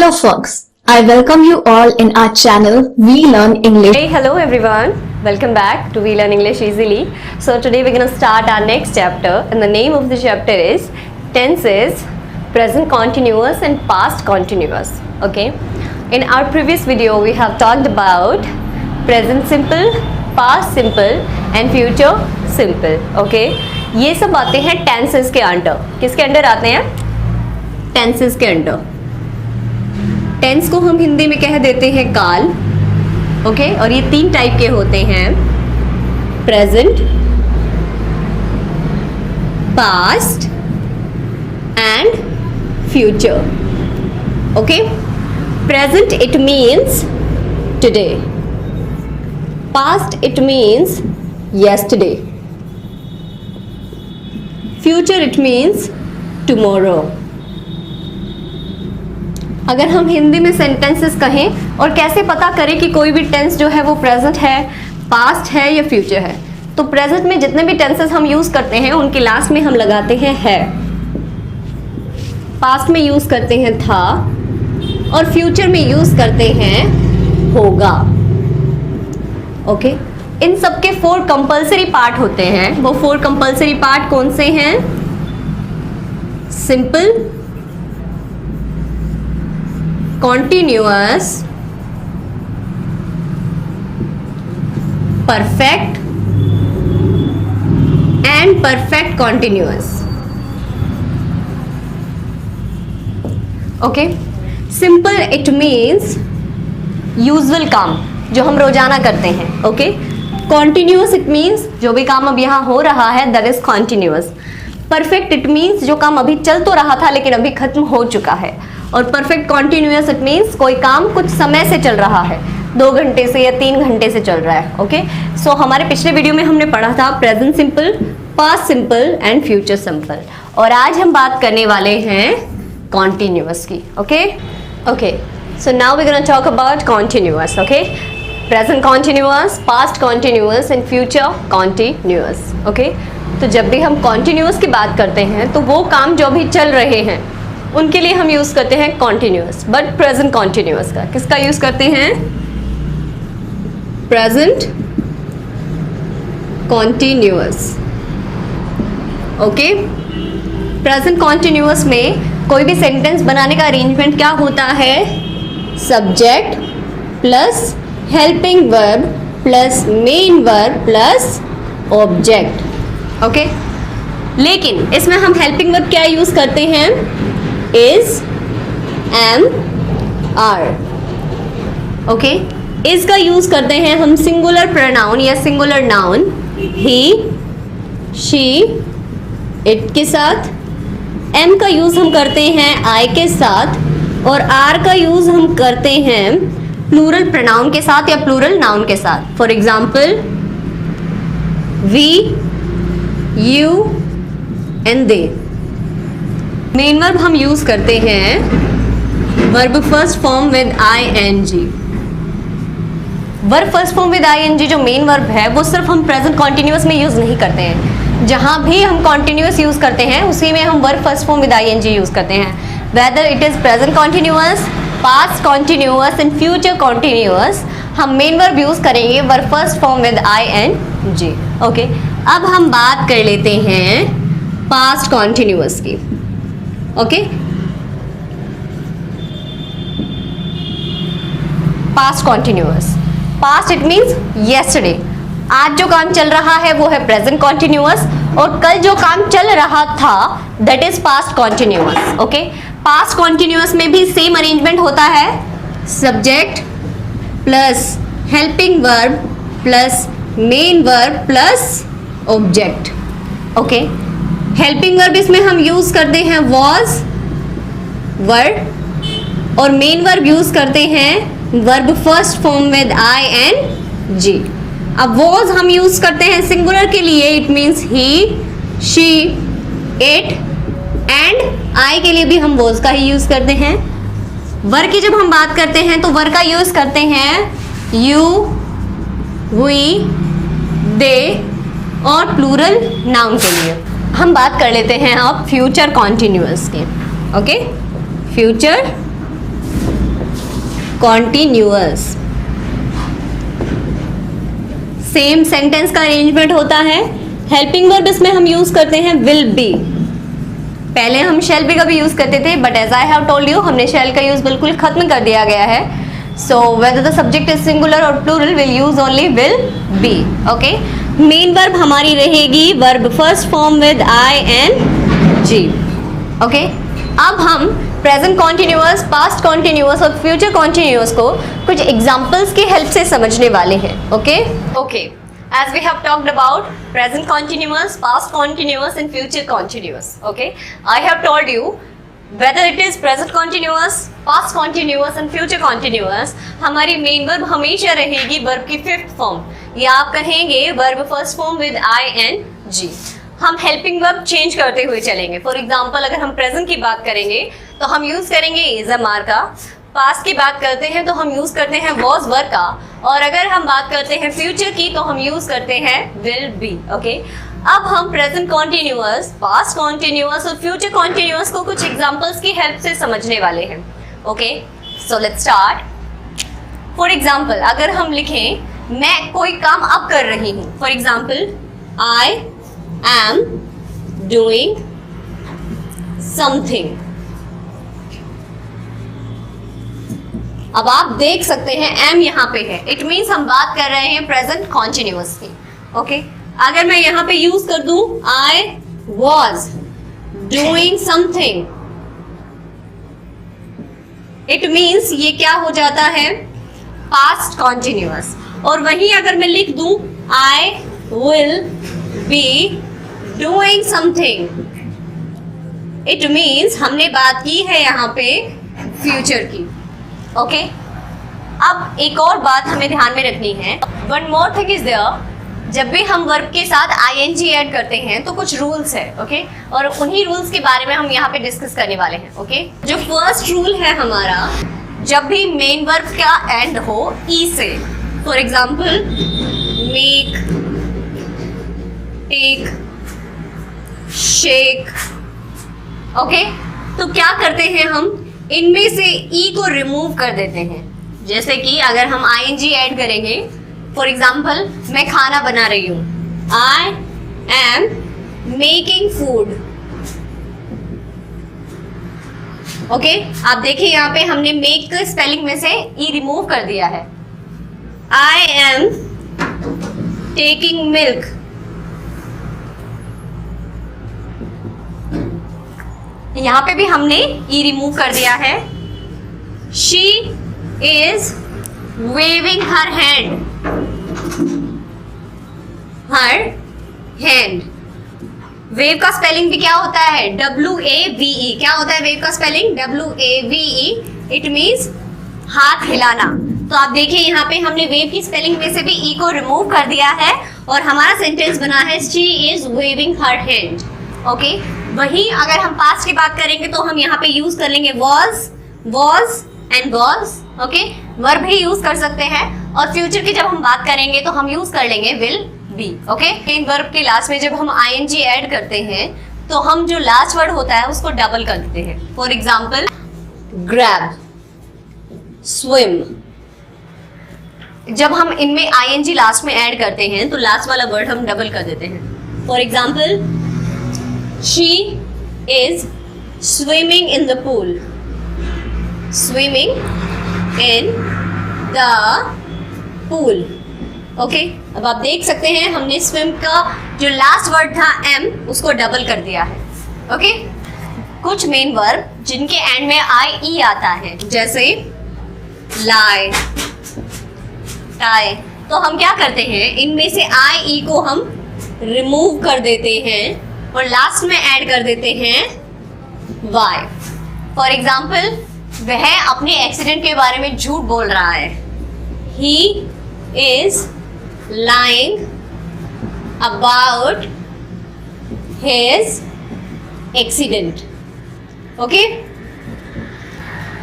Hello folks, I welcome you all in our channel We Learn English. Hey, hello everyone. Welcome back to We Learn English Easily. So today we're going to start our next chapter, and the name of the chapter is tenses, present continuous and past continuous. Okay. In our previous video we have talked about present simple, past simple and future simple. Okay. ये सब आते हैं tenses के under. किसके under आते हैं? Tenses के under. Tense को हम हिंदी में कह देते हैं काल. ओके और ये तीन टाइप के होते हैं, present, past and future. Okay, present it means today, past it means yesterday, future it means tomorrow. अगर हम हिंदी में सेंटेंसेस कहें और कैसे पता करें कि कोई भी टेंस जो है वो प्रेजेंट है, पास्ट है या फ्यूचर है, तो प्रेजेंट में जितने भी टेंसेस हम यूज करते हैं उनके लास्ट में हम लगाते हैं है, पास्ट में यूज करते हैं था और फ्यूचर में यूज करते हैं होगा. ओके, इन सब के 4 कंपल्सरी पार्ट होते हैं. वो 4 कंपल्सरी पार्ट कौन से हैं? Simple, continuous, perfect and perfect continuous. Okay, simple it means usual काम जो हम रोजाना करते हैं. Okay, continuous it means जो भी काम अब यहाँ हो रहा है that is continuous. Perfect it means जो काम अभी चल तो रहा था लेकिन अभी खत्म हो चुका है. और परफेक्ट कॉन्टिन्यूअस इट मीन्स कोई काम कुछ समय से चल रहा है, 2 घंटे से या 3 घंटे से चल रहा है. ओके, सो हमारे पिछले वीडियो में हमने पढ़ा था present simple, past simple and future simple, और आज हम बात करने वाले हैं कॉन्टिन्यूअस की. Okay okay, so now we gonna talk about continuous. Okay, present continuous, past continuous and future continuous. Okay, तो जब भी हम कॉन्टिन्यूअस की बात करते हैं तो वो काम जो अभी चल रहे हैं उनके लिए हम यूज करते हैं कॉन्टिन्यूअस. बट प्रेजेंट कॉन्टिन्यूअस का किसका यूज करते हैं? Present continuous. Okay, present continuous में कोई भी सेंटेंस बनाने का अरेंजमेंट क्या होता है? Subject plus helping verb plus main verb plus object. Okay, लेकिन इसमें हम हेल्पिंग वर्ब क्या यूज करते हैं? is, am, are. Okay, is का यूज करते हैं हम सिंगुलर प्रोनाउन या singular noun he, she, it के साथ. am का यूज हम करते हैं I के साथ, और are का यूज हम करते हैं प्लूरल प्रोनाउन के साथ या प्लूरल नाउन के साथ. For example we, you and they. Main verb हम यूज करते हैं verb first form with ing. Verb first form with ing जो मेन वर्ब है वो सिर्फ हम प्रेजेंट कॉन्टिन्यूअस में यूज नहीं करते हैं. जहां भी हम कॉन्टिन्यूअस यूज करते हैं उसी में हम verb first form with ing use करते हैं. Whether it is present continuous, past continuous and future continuous, हम मेन वर्ब यूज करेंगे verb first form with ing. Okay, अब हम बात कर लेते हैं पास्ट कॉन्टिन्यूअस की. Okay, past continuous. Past it means yesterday. आज जो काम चल रहा है वो है प्रेजेंट कॉन्टिन्यूअस, और कल जो काम चल रहा था that is past continuous. Okay, past continuous में भी सेम अरेंजमेंट होता है, subject plus helping verb plus main verb plus object. Okay, helping verb इसमें हम यूज करते हैं was, वर्ड, और मेन वर्ब यूज करते हैं verb first form with ing. अब was हम यूज करते हैं सिंगुलर के लिए, it means he, she, it, and I के लिए भी हम was का ही यूज करते हैं. वर्ब की जब हम बात करते हैं तो वर्ब का यूज करते हैं you, we, they और प्लूरल नाउन के लिए. हम बात कर लेते हैं अब फ्यूचर कॉन्टिन्यूअस की. Okay, future continuous. Same sentence का अरेंजमेंट होता है। हेल्पिंग वर्ब इसमें हम यूज करते हैं विल बी। पहले हम शैल बी का भी यूज करते थे, but as I have told you हमने शैल का यूज बिल्कुल खत्म कर दिया गया है। So whether the subject is singular और plural will use only will be. Okay, main verb हमारी रहेगी verb first form with I N G. Okay, अब हम प्रेजेंट कॉन्टिन्यूअस, पास्ट कॉन्टिन्यूअस और फ्यूचर कॉन्टिन्यूअस को कुछ एग्जांपल्स की हेल्प से समझने वाले हैं। Okay, as we have talked about present continuous, past continuous and future continuous. Okay, I have told you whether it is present continuous, past continuous and future continuous, हमारी main verb हमेशा रहेगी verb की fifth form, या आप कहेंगे verb first form with I N G. हम helping verb change करते हुए चलेंगे। फॉर एग्जाम्पल, अगर हम प्रेजेंट की बात करेंगे तो हम यूज करेंगे इज अ मार का, पास्ट की बात करते हैं तो हम यूज करते हैं वॉज वर का, और अगर हम बात करते हैं फ्यूचर की तो हम यूज करते हैं विल बी। ओके, अब हम प्रेजेंट कॉन्टिन्यूअस, पास्ट कॉन्टिन्यूअस और फ्यूचर कॉन्टिन्यूअस को कुछ एग्जांपल्स की हेल्प से समझने वाले हैं। Okay, so let's start. For example, अगर हम लिखें मैं कोई काम अब कर रही हूँ, for example I am doing something. अब आप देख सकते हैं एम यहाँ पे है, इट मीन्स हम बात कर रहे हैं प्रेजेंट कॉन्टिन्यूअस की। ओके, अगर मैं यहाँ पे यूज कर दूं I was doing something, it means ये क्या हो जाता है पास्ट कॉन्टिन्यूअस। और वहीं अगर मैं लिख दूं I will be doing something, it means हमने बात की है यहाँ पे फ्यूचर की। ओके, अब एक और बात हमें ध्यान में रखनी है। One more thing is there, जब भी हम वर्ब के साथ आईएनजी ऐड करते हैं तो कुछ रूल्स है। ओके, और उन्हीं रूल्स के बारे में हम यहाँ पे डिस्कस करने वाले हैं। ओके, जो फर्स्ट रूल है हमारा, जब भी मेन वर्ब का एंड हो ई से, for example make, take, shake. Okay, तो क्या करते हैं हम इनमें से ई को रिमूव कर देते हैं। जैसे कि अगर हम आईएनजी ऐड करेंगे, फॉर एग्जाम्पल मैं खाना बना रही हूँ, I am making food. Okay, आप देखिए यहाँ पे हमने मेक के स्पेलिंग में से ई रिमूव कर दिया है। आई एम टेकिंग मिल्क, यहाँ पे भी हमने ई रिमूव कर दिया है। She is waving her hand, her hand. Wave का स्पेलिंग भी क्या होता है WAVE। क्या होता है वेव का स्पेलिंग WAVE, इट मीन्स हाथ हिलाना। तो आप देखिए यहाँ पे हमने वेव की स्पेलिंग में से भी ई को रिमूव कर दिया है और हमारा सेंटेंस बना है she is waving her hand. Okay, वहीं अगर हम पास्ट की बात करेंगे तो हम यहाँ पे यूज कर लेंगे was and was. Okay, verb भी यूज कर सकते हैं, और फ्यूचर की जब हम बात करेंगे तो हम यूज कर लेंगे will be. Okay, in verb के लास्ट में जब हम आईएनजी ऐड करते हैं तो हम जो लास्ट वर्ड होता है उसको डबल कर देते हैं। For example grab, swim. जब हम इनमें आईएनजी लास्ट में ऐड करते हैं तो लास्ट वाला वर्ड हम डबल कर देते हैं। For example she is swimming in the pool, swimming in the pool। Okay, अब आप देख सकते हैं हमने swim का जो लास्ट वर्ड था m उसको डबल कर दिया है। ओके, कुछ मेन वर्ब जिनके एंड में आई ई आता है, जैसे lie, tie, तो हम क्या करते हैं इनमें से आई ई को हम रिमूव कर देते हैं और लास्ट में ऐड कर देते हैं वाई। फॉर एग्जाम्पल, वह अपने एक्सीडेंट के बारे में झूठ बोल रहा है, he is lying about his accident. Okay,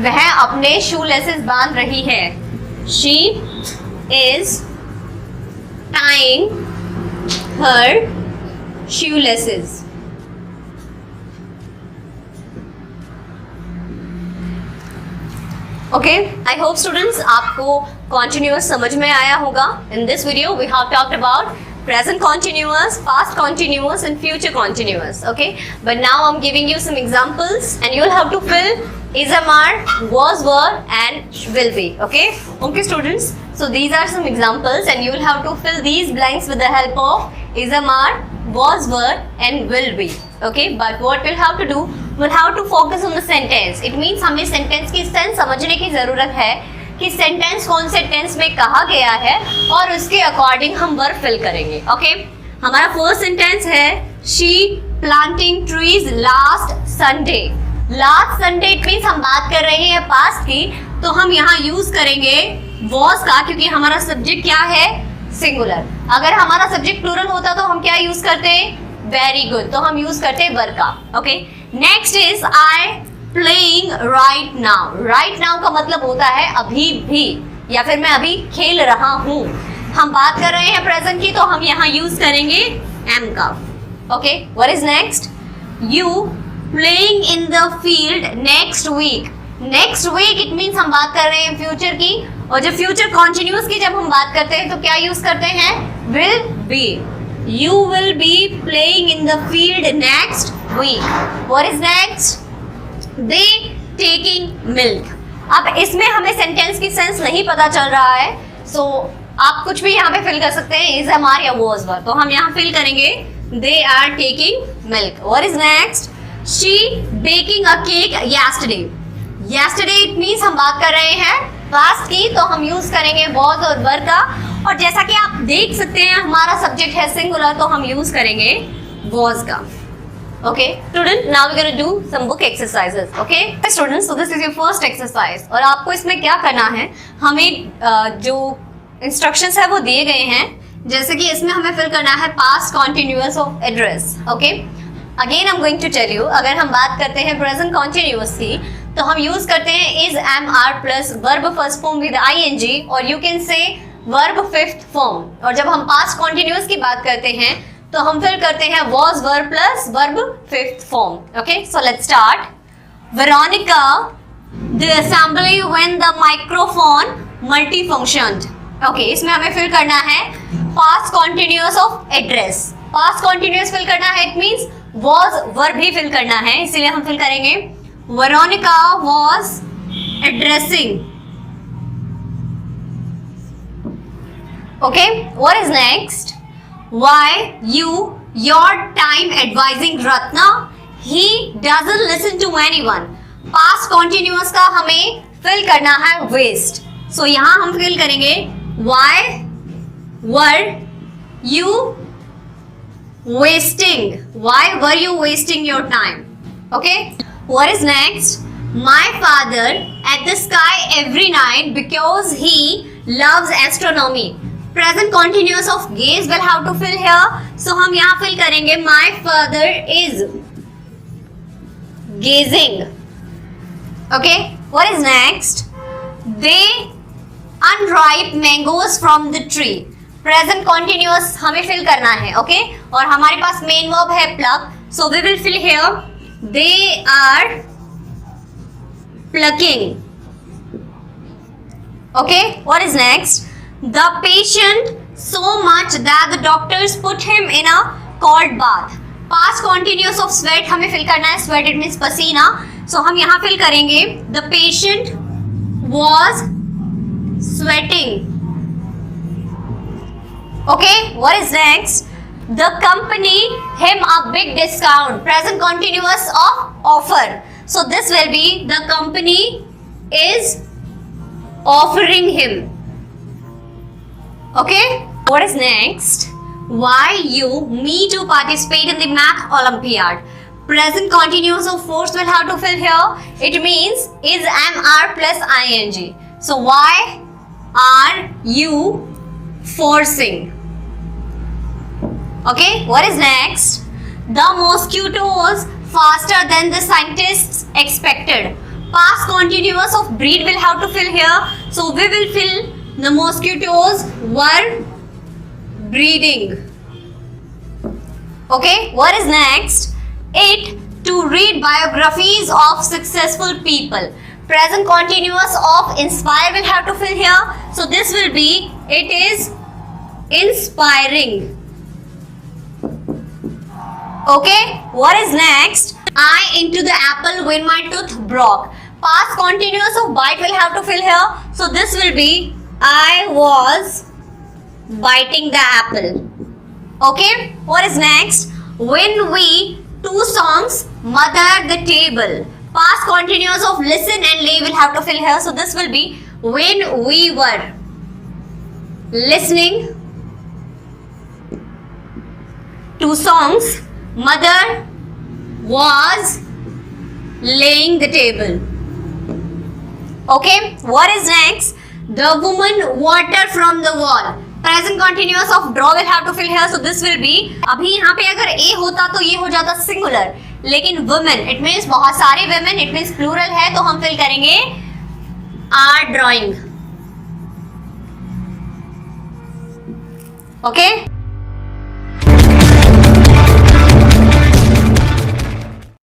वह अपने शू लेसेस बांध रही है, she is tying her shoelaces। Okay, I hope students आपको कॉन्टिन्यूअस समझ में आया होगा. In this video we have talked about present continuous, past continuous and future continuous. Okay, but now I'm giving you some examples and you'll have to fill is, are, was, were and will be. Okay students, so these are some examples and you will have to fill these blanks with the help of is, are, was, were and will be. Okay, but what we'll have to do, we'll have to focus on the sentence. It means हमें sentence की sense समझने की जरूरत है कि sentence कौन से tense में कहा गया है और उसके अकॉर्डिंग हम वर्ब फिल करेंगे. ओके, हमारा फर्स्ट सेंटेंस है she planting trees last Sunday. Last Sunday it means हम बात कर रहे हैं पास्ट की, तो हम यहाँ यूज करेंगे वॉज का, क्योंकि हमारा सब्जेक्ट क्या है, सिंगुलर. अगर हमारा सब्जेक्ट प्लूरल होता तो हम क्या यूज करते, वेरी गुड, तो हम यूज करते वर्ब का. Okay, next is I playing right now. Right now का मतलब होता है अभी भी, या फिर मैं अभी खेल रहा हूँ. हम बात कर रहे हैं प्रेजेंट की, तो हम यहाँ यूज करेंगे एम का. Okay, what is next, you playing in the field next week. Next week it means हम बात कर रहे हैं फ्यूचर की, और जब फ्यूचर कॉन्टिन्यूअस की जब हम बात करते हैं तो क्या यूज करते हैं, will be. You will be playing in the field next week. What is next, they taking milk. अब इसमें हमें सेंटेंस की सेंस नहीं पता चल रहा है, सो आप कुछ भी यहाँ पे फिल कर सकते हैं, इज, आर या वॉज वर. तो हम यहाँ फिल करेंगे they are taking milk. What is next, she baking a cake yesterday. Yesterday it means हम बात कर रहे हैं पास्ट की, तो हम यूज करेंगे वॉज और वर का. और जैसा कि आप देख सकते हैं हमारा सब्जेक्ट है सिंगुलर, तो हम यूज करेंगे वॉज का. Okay, student, now we're going to do some book exercises. Okay, students, so this is your first exercise. और आपको इसमें क्या करना है, हमें जो instructions है वो दिए गए हैं. जैसे कि इसमें हमें फिल करना है past continuous of address. Okay, again I'm going to tell you, अगर हम बात करते हैं present continuous की, तो हम यूज करते हैं is, am, are plus verb first form with ing, और you can say verb fifth form. और जब हम past continuous की बात करते हैं तो हम फिल करते हैं was, were plus verb fifth form. Okay, so let's start. Veronica, the assembly when the microphone multifunctioned. Okay, इसमें हमें फिल करना है past continuous of address. Past continuous fill करना है, it means was, were भी fill करना है, इसीलिए हम फिल करेंगे Veronica was addressing. Okay, what is next? Why your time advising Ratna, he doesn't listen to anyone. Past continuous का हमें fill करना है waste. So यहाँ हम fill करेंगे why were you wasting? Why were you wasting your time? Okay. What is next? My father at the sky every night because he loves astronomy. Present continuous of gaze will have to fill here, so हम यहाँ fill करेंगे my father is gazing. Okay, what is next, they unripe mangoes from the tree. Present continuous हमें fill करना है. Okay, और हमारे पास main verb है pluck, so we will fill here they are plucking. Okay, what is next, the patient so much that the doctors put him in a cold bath. Past continuous of sweat हमें fill करना है, sweat it means पसीना, so हम यहाँ fill करेंगे the patient was sweating. Okay, what is next, the company him a big discount. Present continuous of offer, so this will be the company is offering him. Okay, what is next, why you me to participate in the math olympiad. Present continuous of force will have to fill here, it means is, am, are plus ing. So why are you forcing. Okay, what is next, the mosquitoes faster than the scientists expected. Past continuous of breed will have to fill here, so we will fill the mosquitoes were breeding. Okay, what is next, it to read biographies of successful people. present continuous of inspire will have to fill here. So this will be, it is inspiring. Okay, what is next? I into the apple when my tooth broke. Past continuous of bite will have to fill here. So this will be, I was biting the apple. Okay, what is next? When we, two songs, mother the table. Past continuous of listen and lay will have to fill here. So this will be, when we were listening to songs, mother was laying the table. Okay, what is next? The woman water from the wall. Present continuous of draw will have to fill here. So this will be, अभी यहाँ पे अगर a होता तो ये हो जाता singular, लेकिन women it means बहुत सारे women, it means plural है, तो हम fill करेंगे are drawing. Okay.